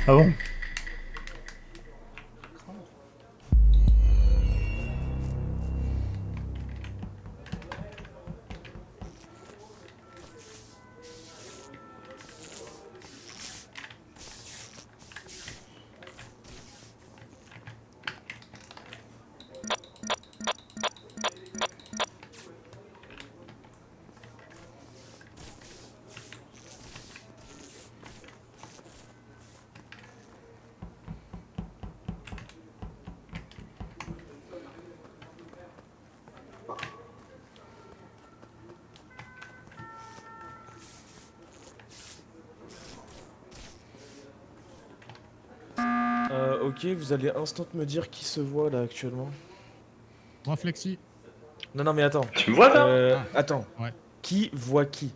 Ah bon? Ok, vous allez instant me dire qui se voit là actuellement. Moi, Flexi. Non, mais attends. Tu me vois là Attends. Ouais. Qui voit qui?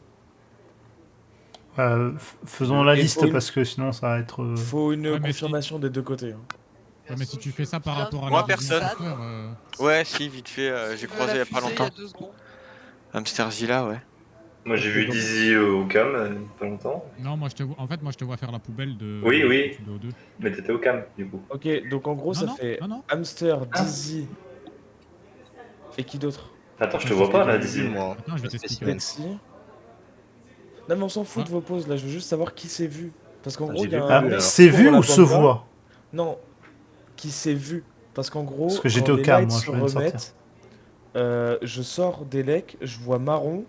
Faisons la Et liste faut une- parce que sinon ça va être. Faut une Ouais, mais confirmation des deux côtés. Hein. Ouais, mais si tu fais ça par rapport à Moi, la vision personne. Twitter, Ouais, si, vite fait, j'ai croisé il y a pas longtemps. 2 secondes. Hamster Zilla, ouais. Moi j'ai Ok, vu donc- Dizzy au cam pas longtemps. Non, moi je te vois. En fait, moi je te vois faire la poubelle de. Oui, oui. de O2. Mais t'étais au cam du coup. Ok, donc en gros, Non, ça non, fait non, non. Hamster, Dizzy. Et qui d'autre? Attends, je te Moi, vois pas là, j'ai Dizzy. vu, moi. Attends, je vais t'expliquer. Lexi. Non, mais on s'en fout Ah. de vos pauses là, je veux juste savoir qui s'est vu. Parce qu'en Ah, gros, j'ai il y a vu un. Ah, vu, mec alors. c'est qui vu court à ou la se pampa. voit? Non, qui s'est vu. Parce qu'en gros, Parce que quand j'étais au les cam, lights moi, se je venais de sortir. remettent, je sors des lecs, je vois marron,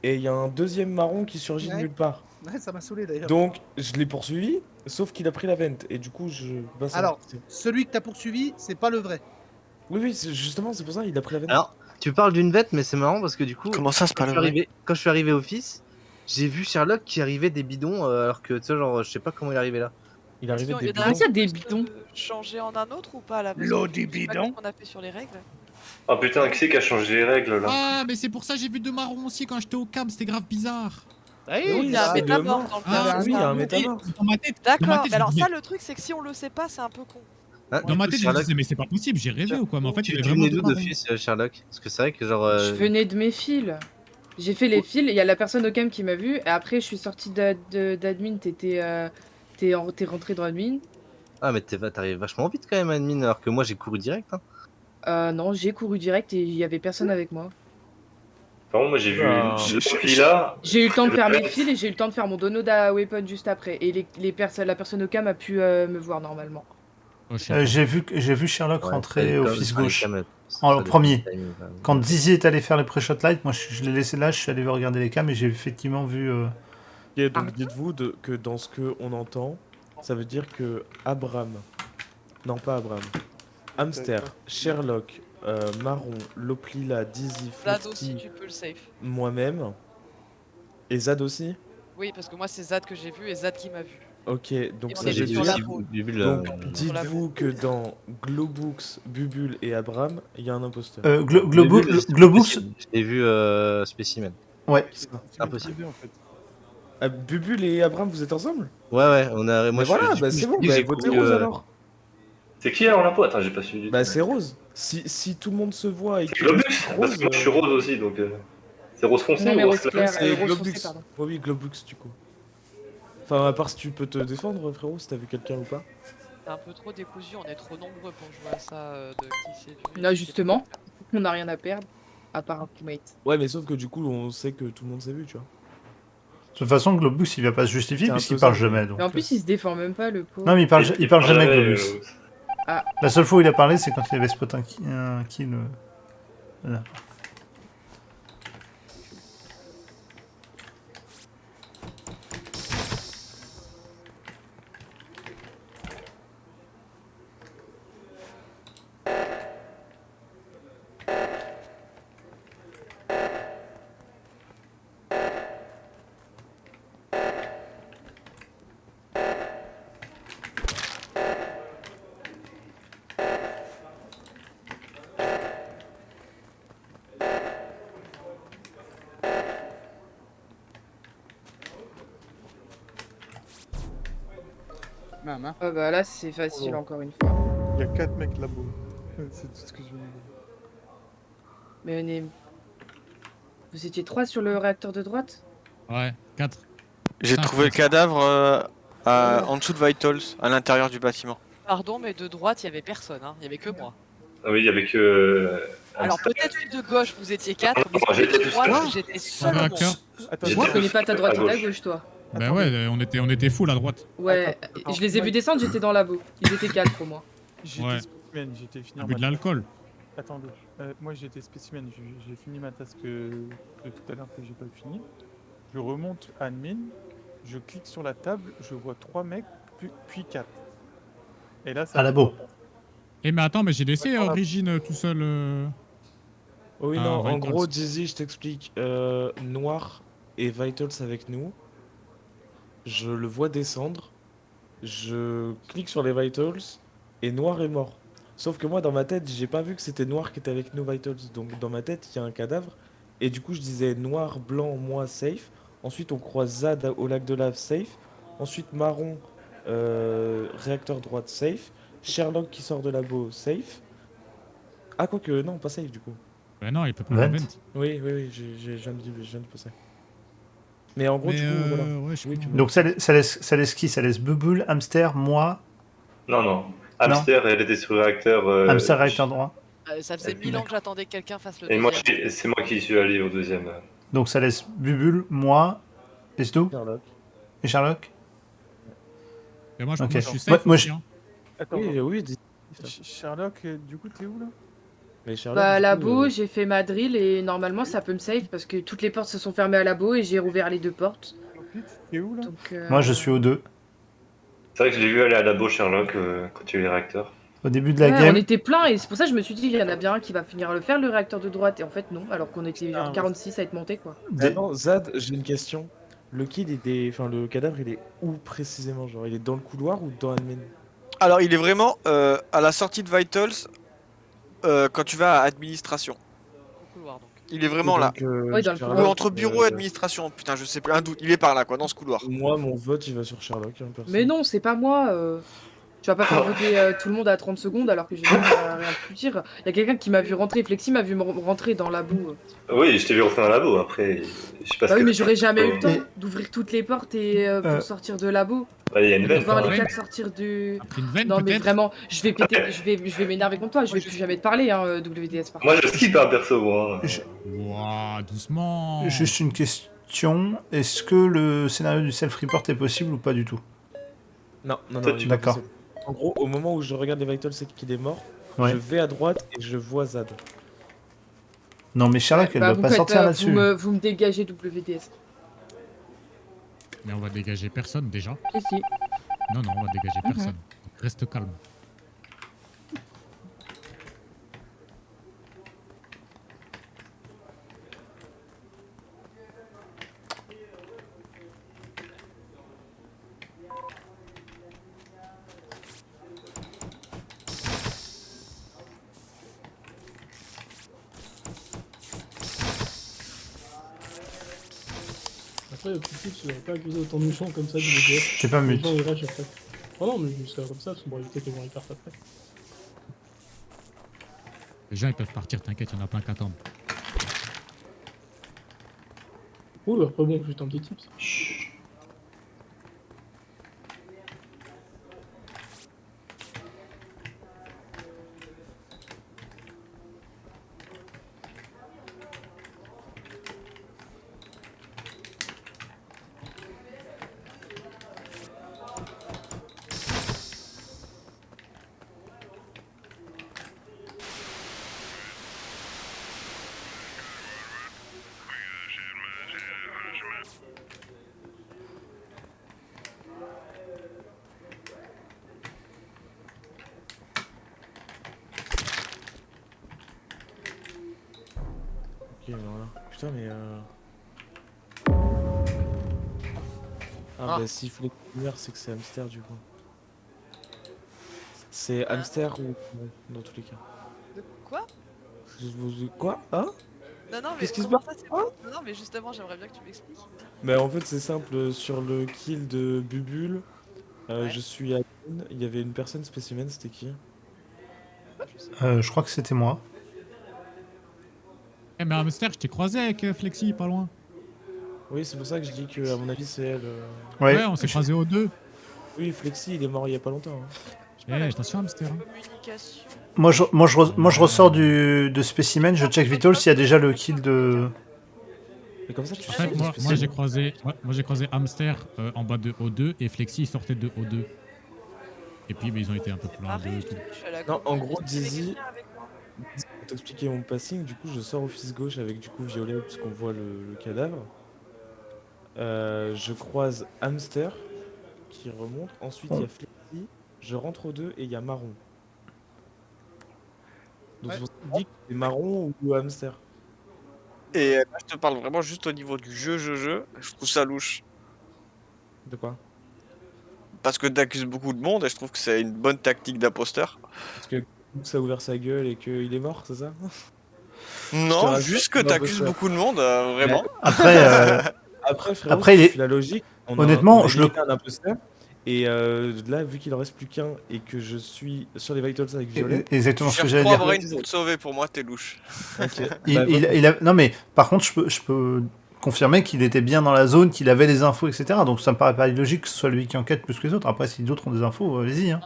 et il y a un deuxième marron qui surgit de Ouais. nulle part. Ouais, ça m'a saoulé d'ailleurs. Donc, je l'ai poursuivi, sauf qu'il a pris la vente, et du coup, je... Bah, ça Alors, c'est- celui que t'as poursuivi, c'est pas le vrai. Oui, justement, c'est pour ça, il a pris la vente. Alors, tu parles d'une vette, mais c'est marrant parce que du coup, Comment ça, c'est pas le vrai? quand je suis arrivé au fils, j'ai vu Sherlock qui arrivait des bidons, alors que tu sais, genre, je sais pas comment il est arrivé là. Il est arrivé Question, des il y en a bidons. un des qui peut bidons. se changer en un autre ou pas là? L'eau du Je sais pas bidon. qu'on a fait sur les règles. Oh putain, qui c'est qui a changé les règles là? Ah, mais c'est pour ça que j'ai vu deux marrons aussi quand j'étais au cam, c'était grave bizarre. Oui, Il y a un c'est métamorphe le dans le Ah, cas. oui, il y a un oui, métamorphe. Dans ma tête, dans ma D'accord, tête, mais alors je ça, disais- le truc, c'est que si on le sait pas, c'est un peu con. Hein, dans du ma coup, tête, je Sherlock, disais, mais c'est pas possible, j'ai rêvé ou quoi? Mais en fait, il y tu avait vraiment venais deux d'où de marrons. fils, Sherlock? Parce que c'est vrai que genre. Je venais de mes fils. J'ai fait les fils, il y a la personne au cam qui m'a vu, et après je suis sortie d'admin, t'es rentré dans admin. Ah, mais t'arrives vachement vite quand même, admin, alors que moi j'ai couru direct. Hein. Non, j'ai couru direct et il y avait personne avec moi. Par contre, moi j'ai vu Ah. Lila. J'ai eu le temps de faire Le mes reste- fils et j'ai eu le temps de faire mon download à weapon juste après. Et la personne au cam a pu me voir normalement. Oh, je sais pas. J'ai vu Sherlock Ouais, rentrer ça au dépend- fils ah, les gauche. cams, En ça dépend premier. du timing, quand même. Quand Dizzy est allé faire les pré-shot light, moi je l'ai laissé là, je suis allé regarder les cams et j'ai effectivement vu. Ok, donc dites-vous que dans ce que on entend, ça veut dire que Abraham, non pas Abraham, Hamster, Sherlock, Marron, Loplila, Dizzy, Zad aussi, Flexi, tu peux le safe. moi-même, et Zad aussi. Oui, parce que moi, c'est Zad que j'ai vu et Zad qui m'a vu. Ok, donc Et ça on est veut J'ai sur vu la dire. aussi peau. Bubule, Donc Sur la dites-vous que dans Globux, Bubule et Abraham, il y a un imposteur. Bubule, Globux. je l'ai vu spécimen. Ouais. Impossible. Bubule et Abraham, vous êtes ensemble? Ouais, on a. Mais voilà, bah c'est bon, bah, votez Rose alors. C'est qui alors l'impôt? Attends, j'ai pas suivi. Bah c'est Rose. Si tout le monde se voit et C'est que Globus. c'est Parce que moi je suis rose aussi donc. C'est rose foncé Non, mais ou rose clair? clair. C'est Rose Globux. foncé, pardon. Oui, Globux du coup. Enfin, à part si tu peux te défendre, frérot, si t'as vu quelqu'un ou pas. C'est un peu trop décousu, on est trop nombreux pour jouer à ça de qui c'est vu. Non, justement, on n'a rien à perdre, à part un teammate. Ouais, mais sauf que du coup, on sait que tout le monde s'est vu, tu vois. De toute façon, Globus il va pas se justifier C'est un puisqu'il peu parle ça. jamais. Donc. Mais en plus, il se défend même pas, le pauvre. Non, mais il parle jamais Globus. euh, La seule fois où il a parlé, c'est quand il avait spot un kill. Voilà. Maman. Ah bah là, c'est facile encore une fois. Il y a 4 mecs là-bas. C'est tout ce que je veux dire. Mais on est... Vous étiez 3 sur le réacteur de droite? Ouais, 4. J'ai Cinq, trouvé le quatre. cadavre En dessous de Vitals, à l'intérieur du bâtiment. Pardon, mais de droite, il y avait personne, hein. Il y avait que moi. Ah oui, il y avait que. Alors Hamster. peut-être que de gauche, vous étiez 4, mais non, j'étais de tout droite, seul. j'étais seul au Réacteur. monde. Attends, J'étais Moi, je tout connais pas ta seul droite à et ta gauche. Bah gauche, toi. ouais, on était full à droite. Ouais, Attends, je les ai moi- vus descendre, j'étais dans labo. Ils étaient 4 au moins. J'étais Ouais. spécimen, j'étais fini On en bu de l'alcool. Attendez, moi j'étais spécimen, j'ai fini ma task de tout à l'heure que j'ai pas fini. Je remonte admin, je clique sur la table, je vois 3 mecs, puis 4. Et là, ça À labo. Eh mais attends, mais j'ai laissé Attends, là. Origine tout seul. Oui, Ah, non, en Vitals. gros, Dizzy, je t'explique. Noir et Vitals avec nous. Je le vois descendre. Je clique sur les Vitals et Noir est mort. Sauf que moi, dans ma tête, j'ai pas vu que c'était Noir qui était avec nous, Vitals. Donc, dans ma tête, il y a un cadavre. Et du coup, je disais Noir, blanc, moi, safe. Ensuite, on croise Zad au lac de lave, safe. Ensuite, Marron, réacteur droite, safe. Sherlock qui sort de labo, safe. Ah, quoique, non, pas safe du coup. Bah non, il peut pas Vent. la vent. Oui, je viens de passer. Mais en gros, Mais du coup, voilà. ouais, je sais Oui, pas. tu me- Donc ça laisse qui? Ça laisse Bubble, Hamster, moi, Non, non. Hamster, elle était sur le réacteur. Hamster réacteur droit. Ça faisait 1000 ans que j'attendais que quelqu'un fasse le Et moi, deuxième. c'est moi qui suis allé au deuxième. Donc ça laisse Bubble, moi, Estou Sherlock. et Sherlock. Et moi, Ok. moi, je suis Moi- safe moi, aussi, je- hein. Attends, Oui, dis- Sherlock, du coup, t'es où là? Mais Sherlock, Bah, du coup, labo, j'ai fait ma drill et normalement ça peut me save parce que toutes les portes se sont fermées à labo et j'ai rouvert les 2 portes. T'es où là? Donc, Moi je suis au 2. C'est vrai que je l'ai vu aller à labo Sherlock quand tu es les réacteurs. Au début de la Ouais, game, on était plein et c'est pour ça que je me suis dit il y en a bien un qui va finir le faire le réacteur de droite et en fait non alors qu'on était genre Ah, 46 à être monté quoi. Attends, Zad, j'ai une question. Le kill, enfin, le cadavre, il est où précisément? Genre, il est dans le couloir ou dans admin? Alors, il est vraiment à la sortie de Vitals quand tu vas à administration. Au couloir, donc. Il est vraiment là. Ouais, dans le Ou couloir. entre bureau et administration. Putain, je sais plus, un doute. Il est par là, quoi, dans ce couloir. Moi, mon vote, il va sur Sherlock. Hein, perso. Mais non, c'est pas moi. Tu vas pas faire voter tout le monde à 30 secondes alors que j'ai même rien pu dire. Il y a quelqu'un qui m'a vu rentrer, Flexi m'a vu rentrer dans la boue. Oui, je t'ai vu rentrer dans le labo. Après, je sais pas ce Bah oui, que mais tu j'aurais fais. jamais eu le Et- temps d'ouvrir toutes les portes et pour sortir de labo. Bah, il y a une Et veine. de voir quand les même. 4 sortir du. T'as pris une veine, Non mais peut-être. vraiment, je vais péter, je vais m'énerver contre toi, je vais plus jamais te parler hein, WDS par Moi, je skip un perso, moi. Je- Ouah, doucement. juste une question. Est-ce que le scénario du self-report est possible ou pas du tout? Non, non, Toi, non. tu- il est pas D'accord. possible. En gros, au moment où je regarde les vitals, c'est qu'il est mort. Ouais. Je vais à droite et je vois Zad. Non mais Sherlock, elle Bah, doit vous pas faites, sortir là-dessus. vous me dégagez WDS. Mais on va dégager personne déjà. Si, si. Non, non, on va dégager Mhm. personne. Reste calme. Après, le petit type, tu devrais pas accuser autant de méchants comme ça du BDF. T'es pas Les mute. gens, ils ragent après. Oh non, mais je dis ça comme ça, parce qu'on va éviter qu'ils vont les cartes après. Les gens, ils peuvent partir, t'inquiète, il y en a plein qui attendent. Ouh, après bon, juste un petit tips. Ok, voilà. Putain, mais Ah. bah s'il faut les c'est que c'est hamster du coup. C'est hamster ou bon, dans tous les cas. De quoi? Quoi? Hein? Non, non, mais Qu'est-ce qui se comment passe? ça, c'est pas- Non, mais justement, j'aimerais bien que tu m'expliques. Mais en fait c'est simple, sur le kill de Bubule, Ouais. je suis à admin, il y avait une personne spécimen, c'était qui? Je crois que c'était moi. Eh, mais Hamster, je t'ai croisé avec Flexi, pas loin. Oui, c'est pour ça que je dis que à mon avis c'est elle. Ouais. Ouais, on s'est croisé aux deux. Oui, Flexi, il est mort il y a pas longtemps. Je sais pas, attention, hamster. communication. Moi, je ressors de spécimen, je check Vitals s'il y a déjà le kill de. Mais comme ça, tu En sais. fait, moi j'ai croisé hamster en bas de O2 et Flexi sortait de O2. Et puis ils ont été un peu plus loin de Pareil, tout. je suis à la Non, en campagne. gros, Est-ce qu'il y avait Dizzy, quelqu'un avec moi pour t'expliquer mon passing, du coup, je sors office gauche avec du coup violet puisqu'on voit le cadavre. Je croise hamster qui remonte. Ensuite, il y a Flexi. Je rentre aux deux et il y a marron. Donc, Ouais. c'est pour ça que je dis que c'est marron ou hamster. Et là, je te parle vraiment juste au niveau du jeu. Je trouve ça louche. De quoi? Parce que t'accuses beaucoup de monde et je trouve que c'est une bonne tactique d'imposteur. Parce que ça a ouvert sa gueule et qu'il est mort, c'est ça? Non, rassure, juste que c'est pas t'accuses imposteur. beaucoup de monde, vraiment. Après, Après, frérot, Après, il si est- tu fais la logique. Honnêtement, on a je le- éliminé un imposteur. Et là, vu qu'il en reste plus qu'un et que je suis sur les Vitals avec violet. Exactement Tu ce que cherches j'allais trop à dire. avoir une pour te sauver, pour moi, t'es louche. Ok. Non mais par contre je peux confirmer qu'il était bien dans la zone, qu'il avait les infos, etc. Donc ça me paraît pas illogique que ce soit lui qui enquête plus que les autres. Après si d'autres ont des infos, allez-y. Hein.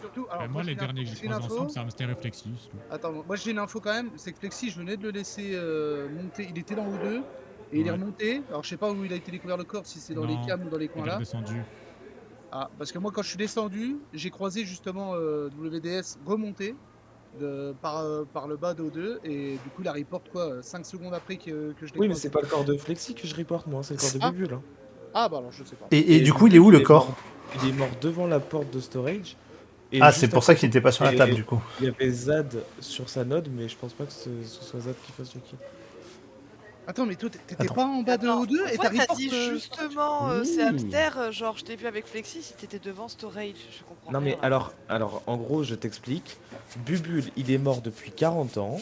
Surtout, alors, Moi, les j'ai une derniers que info- j'ai j'ai une croisés info. ensemble, c'est hamster et Flexi. c'est tout. Attends, moi j'ai une info quand même, c'est que Flexi, je venais de le laisser monter, il était dans O2, et il est Ouais. remonté, alors je sais pas où il a été découvert le corps, si c'est dans les Non, cams ou dans les Il coins est là. redescendu. Ah, parce que moi quand je suis descendu, j'ai croisé justement WDS remonté par le bas d'O2, et du coup il a report quoi, 5 secondes après que je l'ai Oui, mais croisé. c'est pas le corps de Flexi que je reporte, moi, c'est le corps de Ah. Bubule. Hein. Ah bah alors je sais pas. Et du coup il est où le corps? Il est mort devant la porte de storage. Et Ah juste c'est pour après, ça qu'il était pas sur la table du coup. Il y avait Zad sur sa node, mais je pense pas que ce soit Zad qui fasse le kill. Attends, mais toi t'étais Attends. pas en bas de O2 et Pourquoi t'as t'as report dit justement Oui. c'est hamster, genre je t'ai vu avec Flexi si t'étais devant storage, je comprends Non, mais rien, là. alors, en gros, je t'explique. Bubule, il est mort depuis 40 ans.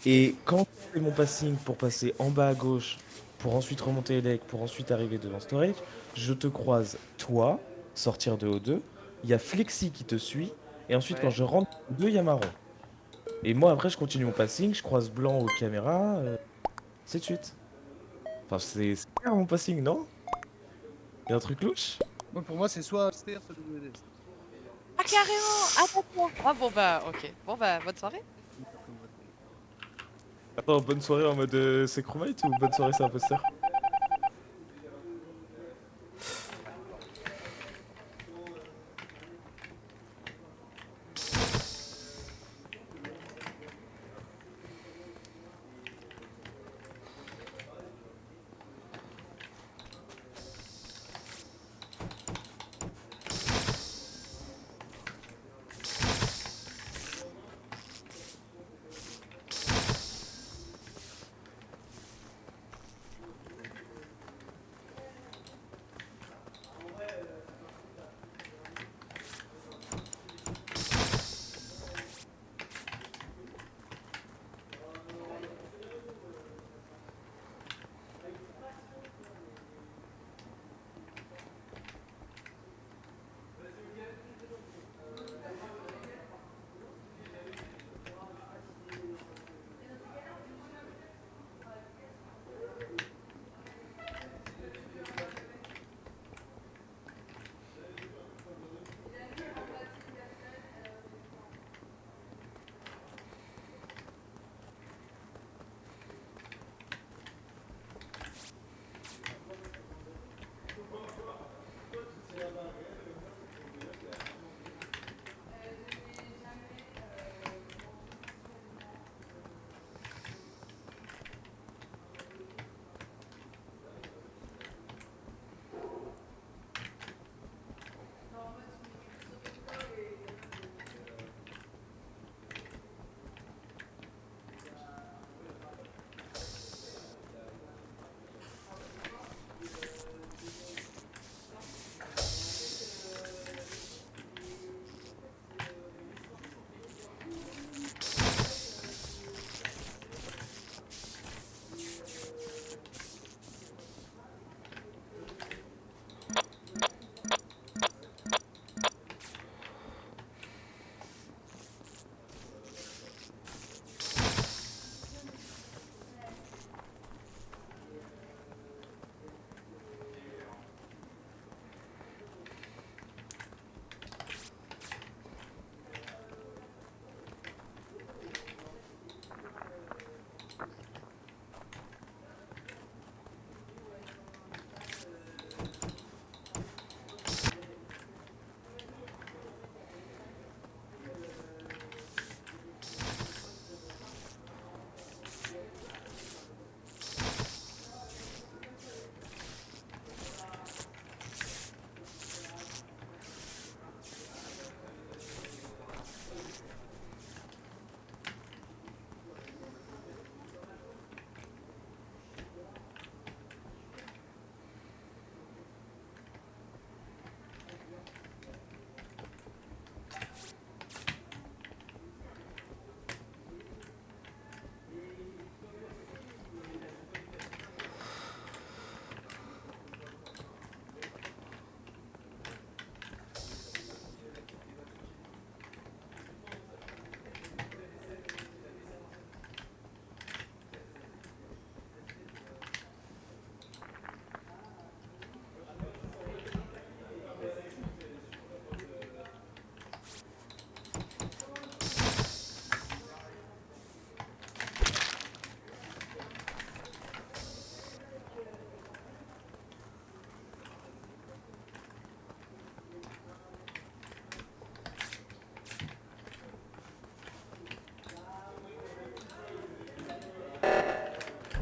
Et quand je fais mon passing pour passer en bas à gauche, pour ensuite remonter les decks, pour ensuite arriver devant storage, je te croise, toi, sortir de O2. Il y a Flexi qui te suit. Et ensuite, Ouais. quand je rentre de O2, il y a marron. Et moi, après, je continue mon passing. Je croise blanc aux caméras. C'est de suite. Enfin, c'est clair mon passing, non? Il y a un truc louche? Moi, pour moi c'est soit hamster, soit WDS. Ah carrément. Ah d'accord. Ah bon bah ok. Bon bah bonne soirée. Attends, bonne soirée en mode c'est Chromite ou bonne soirée c'est imposteur?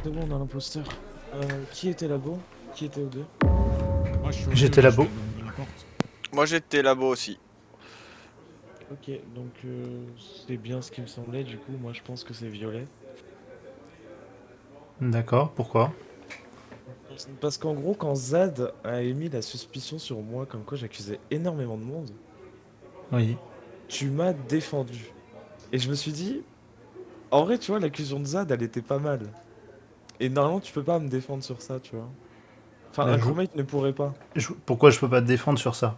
C'est bon, on a l'imposteur. Qui était labo? Qui était O2? Moi, je suis au J'étais deux, là-bas. je suis la porte. Moi j'étais là-bas aussi. Ok, donc c'est bien ce qui me semblait, du coup, moi je pense que c'est violet. D'accord, pourquoi? Parce qu'en gros, quand Zad a émis la suspicion sur moi, comme quoi j'accusais énormément de monde, Oui. tu m'as défendu. Et je me suis dit, en vrai, tu vois, l'accusation de Zad, elle était pas mal. Et normalement, tu peux pas me défendre sur ça, tu vois. Enfin, Mais un je- crewmate ne pourrait pas. Pourquoi je peux pas te défendre sur ça?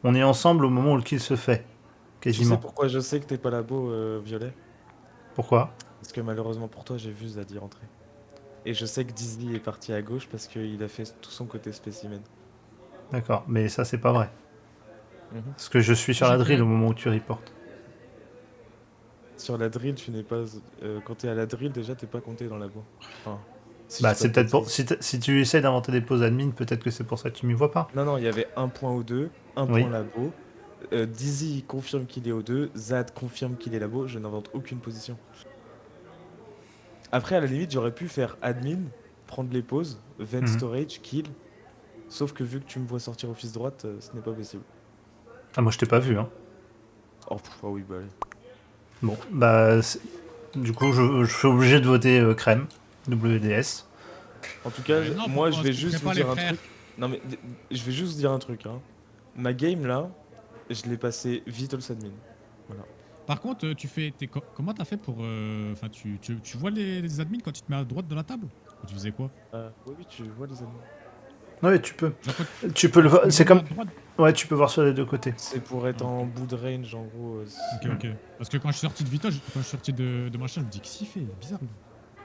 On est ensemble au moment où le kill se fait. Tu sais Quasiment. pourquoi je sais que t'es pas labo, violet? Pourquoi? Parce que malheureusement pour toi, j'ai vu Zad y rentrer. Et je sais que Dizzy est parti à gauche parce qu'il a fait tout son côté spécimen. D'accord, mais ça c'est pas vrai. Mhm. Parce que je suis sur la drill au moment où tu reportes. Sur la drill, tu n'es pas. Quand t'es à la drill, déjà, t'es pas compté dans la boîte. Enfin, si Bah je dis c'est pas de peut-être pour... bêtises. Si tu essaies d'inventer des pauses admin, peut-être que c'est pour ça que tu m'y vois pas. Non, non, il y avait un point O2, un Oui. point labo. Dizzy confirme qu'il est O2, Zad confirme qu'il est labo. Je n'invente aucune position. Après, à la limite, j'aurais pu faire admin, prendre les pauses, vent Mhm. storage, kill. Sauf que vu que tu me vois sortir office droite, ce n'est pas possible. Ah moi je t'ai pas vu hein. Oh, ah oui, bah allez. Bon, bah du coup je suis obligé de voter crème, WDS. En tout cas, Non, moi, pourquoi je vais est-ce que tu juste fais vous pas dire les un frères truc. Non, mais je vais juste vous dire un truc. Hein. Ma game là, je l'ai passé Vitals admin. Voilà. Par contre, comment t'as fait pour. Enfin, tu vois les admins quand tu te mets à droite de la table? Ou tu faisais quoi? Oui, oui, tu vois les admins. Ouais tu peux. Genre, Tu peux le voir. au C'est niveau comme. à droite. Ouais tu peux voir sur les deux côtés. C'est pour être en bout de range en gros. Ok, ok. Parce que quand je suis sorti de Vito, quand je suis sorti de machin, je me dis qu'est-ce qu'il fait? Il est bizarre.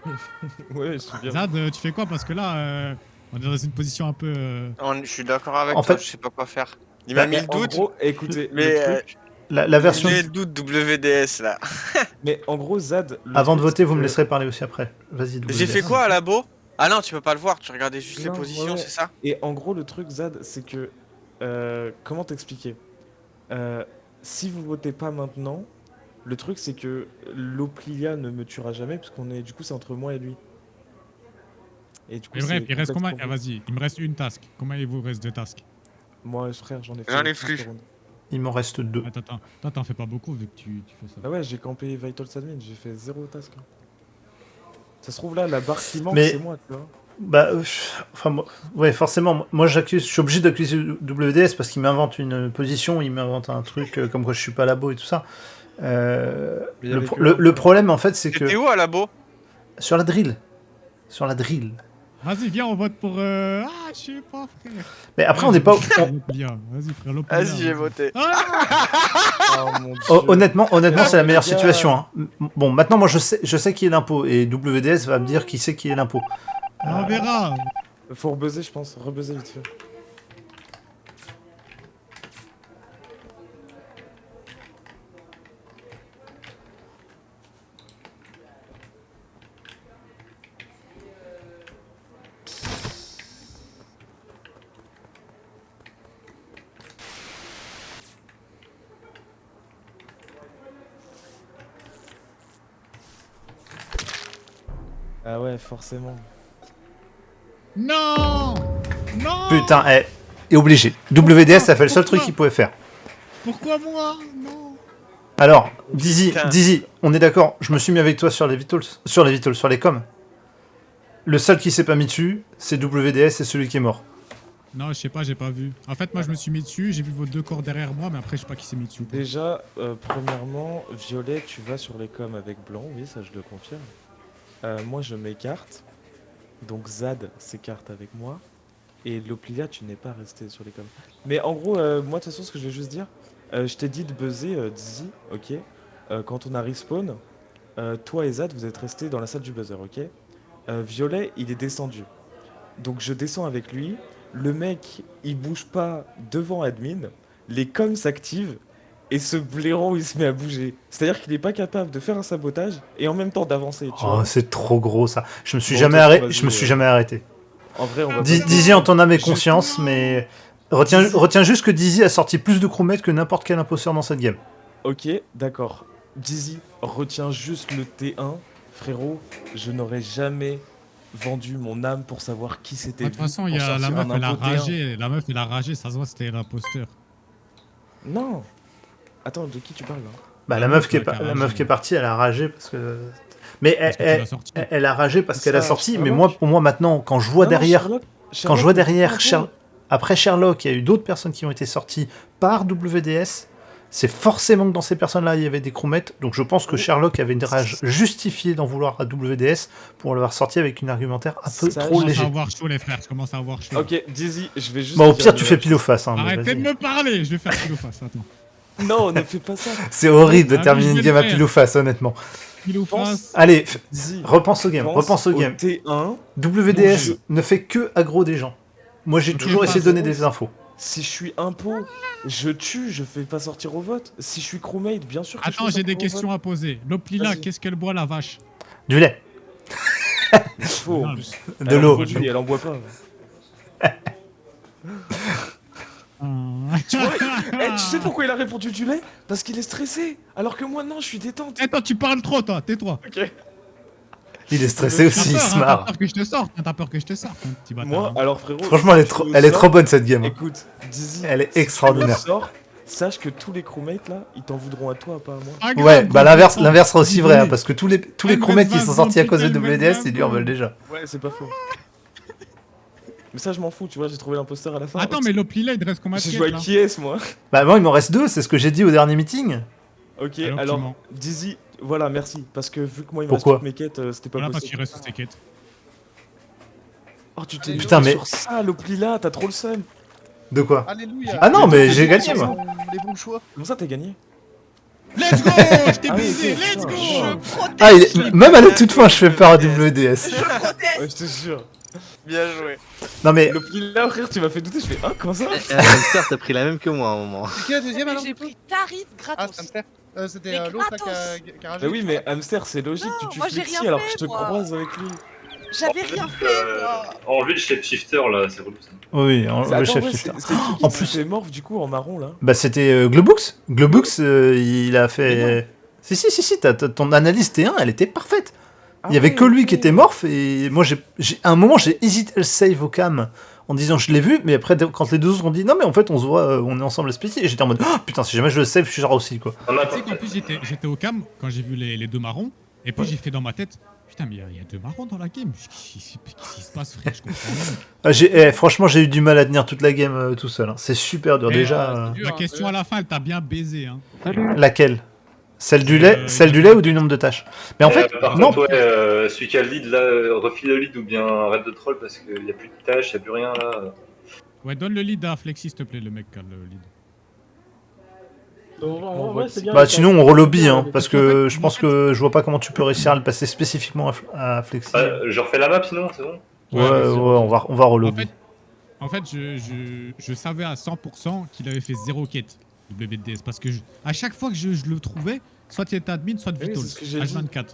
Lui. Ouais, je suis bien. Zad, tu fais quoi? Parce que là, on est dans une position un peu. Je suis d'accord avec En toi, fait- je sais pas quoi faire. Il Bah, m'a mis le en doute, gros, écoutez, mais le truc. La version. j'ai le doute WDS là. Mais en gros, Zad. le Avant de truc, voter, c'est vous me que- laisserez parler aussi après. Vas-y WDS. J'ai fait quoi à labo? Ah non, tu peux pas le voir, tu regardais juste les Non, positions, ouais. c'est ça? Et en gros, le truc, Zad, c'est que. Comment t'expliquer? Si vous votez pas maintenant, le truc, c'est que l'Oplilia ne me tuera jamais, puisqu'on est. Du coup, c'est entre moi et lui. Et du coup, Mais bref, c'est il reste combien? complètement- Ah, vas-y, il me reste une task. Combien il vous reste de tasks? Moi, frère, j'en ai fait. J'en ai 30 plus. secondes. Il m'en reste 2. Attends. Toi, t'en fais pas beaucoup vu que tu fais ça. Ah ouais, j'ai campé Vital Admin, j'ai fait 0 task. Hein. Ça se trouve là, la barre qui manque, Mais- c'est moi, tu vois. Bah, ouais, forcément. Moi, je suis obligé d'accuser WDS parce qu'il m'invente une position, il m'invente un truc comme quoi je suis pas labo et tout ça. Mais il y Le, avait pro- que le- un. le problème, en fait, c'est que T'étais où à labo? sur la drill, sur la drill. Vas-y, viens, on vote pour. Ah, je sais pas, frère. Mais après, on n'est pas. L'Oplia. Vas-y, frère, l'Oplia. Vas-y, j'ai voté. Ah Oh mon dieu. Honnêtement, c'est la meilleure les gars. situation. Hein. Bon, maintenant, moi, je sais qui est l'impôt et WDS va me dire qui c'est qui est l'impôt. On verra. Faut rebuzzer, je pense. Rebuzzer vite fait. Ah ouais, forcément. Non. Non. Putain, est obligé. WDS, ça fait le seul truc qu'il pouvait faire. Pourquoi moi? Non. Alors, Dizzy, Putain. on est d'accord, je me suis mis avec toi sur les Vitals, sur les coms. Le seul qui s'est pas mis dessus, c'est WDS, c'est celui qui est mort. Non, je sais pas, j'ai pas vu. En fait, moi, je me suis mis dessus, j'ai vu vos deux corps derrière moi, mais après, je sais pas qui s'est mis dessus. Déjà, premièrement, Violet, tu vas sur les coms avec Blanc, oui, ça je le confirme. Moi, je m'écarte. Donc Zad s'écarte avec moi. Et Loplia, tu n'es pas resté sur les coms. Mais en gros, moi, de toute façon, ce que je vais juste dire, je t'ai dit de buzzer Dizzy, ok. Quand on a respawn, toi et Zad, vous êtes restés dans la salle du buzzer, ok. Violet, il est descendu. Donc je descends avec lui. Le mec, il bouge pas devant admin. Les coms s'activent. Et ce blaireau, il se met à bouger. C'est-à-dire qu'il est pas capable de faire un sabotage et en même temps d'avancer. Tu Oh, vois. c'est trop gros ça. Je me suis Bon, jamais toi, arrêté. vas-y, Je me suis jamais arrêté. En vrai, on va. Dizzy en ton âme et Juste- conscience, mais retiens juste que Dizzy a sorti plus de crewmates que n'importe quel imposteur dans cette game. Ok, d'accord. Dizzy, retiens juste le T1. Frérot, je n'aurais jamais vendu mon âme pour savoir qui c'était. De toute façon, il y a la meuf, elle a ragé. La meuf, elle a ragé. Ça se voit, c'était l'imposteur. Non. Attends, de qui tu parles là? Bah, la meuf qui est partie, elle a ragé parce que. Mais elle a ragé parce qu'elle a sorti. Mais moi, pour moi, maintenant, quand je vois derrière. Quand je vois derrière. Après Sherlock, il y a eu d'autres personnes qui ont été sorties par WDS. C'est forcément que dans ces personnes-là, il y avait des crewmates. Donc je pense que Sherlock avait une rage justifiée d'en vouloir à WDS pour l'avoir sorti avec une argumentaire un peu trop léger. Je commence à avoir chaud, les frères. Je commence à avoir chaud. Ok, Dizzy, je vais juste. Bon, au pire, tu fais pile ou face. Hein, arrêtez de me parler. Je vais faire pile ou face. Attends. Non, ne fais pas ça. C'est horrible de terminer une game à pile ou face, honnêtement. Pile ou face. Allez, repense au game. Repense au game. T1. WDS ne fait que aggro des gens. Moi, j'ai toujours essayé de donner des infos. Si je suis impôt, je tue, je fais pas sortir au vote. Si je suis crewmate, bien sûr que attends, j'ai des questions à poser. L'Oplila, qu'est-ce qu'elle boit, la vache? Du lait. Faux, en plus. De l'eau. Elle en boit pas. Tu sais pourquoi il a répondu du lait? Parce qu'il est stressé. Alors que moi, non, je suis détente. Attends, tu parles trop, toi. Tais-toi. Ok. Il est stressé aussi, il se marre. T'as peur que je te sorte, t'as peur que je te sorte, petit bâtard. Moi, alors frérot. Franchement, elle est trop bonne cette game. Écoute, Dizzy, elle est extraordinaire. Sache que tous les crewmates là, ils t'en voudront à toi, pas à moi. Ah, ouais, bah l'inverse sera aussi vrai, hein, parce que tous les crewmates qui sont sortis à cause de WDS, ils lui en veulent déjà. Ouais, c'est pas faux. Mais ça, je m'en fous, tu vois, j'ai trouvé l'imposteur à la fin. Attends, mais l'Oplila, il reste combien de quêtes? J'ai joué avec qui est-ce, moi? Bah, moi, il m'en reste 2, c'est ce que j'ai dit au dernier meeting. Ok, alors, Dizzy, voilà, merci. Parce que vu que moi, il me reste Pourquoi toutes mes quêtes, c'était pas voilà, possible. parce qu'il reste toutes tes quêtes. Oh, tu t'es putain, mais sur ça, l'Oplila, t'as trop le seum. De quoi? Alléluia. Ah non, mais j'ai gagné, moi. Les bons choix. Comment ça, t'as gagné? Let's go! Je t'ai baisé, okay, let's go! Je protège. Ah, même à la toute fin, je fais peur à WDS. Je protège. Ouais, je te jure. Bien joué. Non, mais. L'Oplila, frère, tu m'as fait douter, je fais hein, comment ça? Hamster, t'as pris la même que moi à un moment. C'est qui la deuxième alors? J'ai pris tarif Ah, gratos. Hamster. C'était Mais l'autre gratos. qui a rajouté. Bah oui, mais Hamster, c'est logique, Non, tu tues moi, j'ai Flexi rien alors fait, que je te moi. croise avec lui. J'avais rien fait, moi. Enlever le chef shifter là, c'est relou ça. Oui, le chef ouais, shifter. en plus, c'est morph du coup en marron là. Bah, c'était Globooks. Globooks, il a fait. Si, ton analyse T1, elle était parfaite. Il y avait que lui qui était morph, et moi, à un moment, j'ai hésité à le save au cam en disant je l'ai vu, mais après, quand les deux autres ont dit non, mais en fait, on se voit, on est ensemble à Spécie, et j'étais en mode oh, putain, si jamais je le save, je suis genre aussi quoi. Tu sais qu'en plus, j'étais au cam quand j'ai vu les deux marrons, et puis j'ai fait dans ma tête putain, mais il y a deux marrons dans la game. Qu'est-ce qui se passe, frère? Je comprends pas. Franchement, j'ai eu du mal à tenir toute la game tout seul. Hein. C'est super dur. Déjà. La question à la fin, elle t'a bien baisé. Hein. Laquelle? Celle du lait ou du nombre de tâches? Mais en fait, par non. contre, ouais, celui qui a le lead là, refile le lead ou bien arrête de troll parce qu'il n'y a plus de tâches, il n'y a plus rien là. Ouais, donne le lead à Flexi, s'il te plaît, le mec qui a le lead. Bah sinon on relobby hein, parce que je pense que je vois pas comment tu peux réussir à le passer spécifiquement à Flexi. Je refais la map sinon, c'est bon? Ouais, on va relobby. En fait, je savais à 100% qu'il avait fait 0 quête WDS parce que à chaque fois que je le trouvais, soit il était admin, soit Vitals, H24.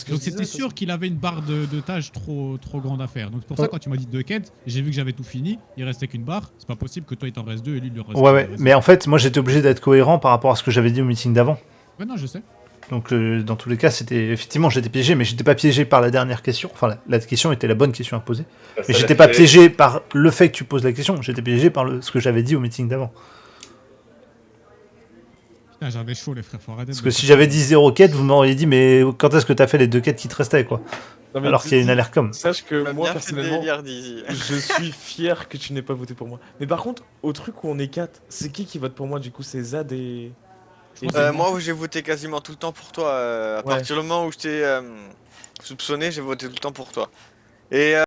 Donc c'était sûr qu'il avait une barre de tâches trop grande à faire. Donc c'est pour ça quand tu m'as dit 2 quêtes, j'ai vu que j'avais tout fini, il restait qu'une barre. C'est pas possible que toi il t'en reste 2 et lui il lui reste. Ouais, mais en fait, moi j'étais obligé d'être cohérent par rapport à ce que j'avais dit au meeting d'avant. Ouais, non, je sais. Donc dans tous les cas, c'était effectivement j'étais piégé, mais j'étais pas piégé par la dernière question. Enfin, la question était la bonne question à poser. Mais j'étais pas piégé par le fait que tu poses la question. J'étais piégé par ce que j'avais dit au meeting d'avant. Putain, j'avais chaud les frères, faut arrêter. Parce que si j'avais dit 0 quête, vous m'auriez dit mais quand est-ce que t'as fait les 2 quêtes qui te restaient quoi? Non, alors qu'il y a une alercom. Sache que moi personnellement, délire, Dizzy. je suis fier que tu n'aies pas voté pour moi. Mais par contre, au truc où on est 4, c'est qui vote pour moi du coup? C'est Zad et... Moi j'ai voté quasiment tout le temps pour toi. À partir du moment où je t'ai soupçonné, j'ai voté tout le temps pour toi. Et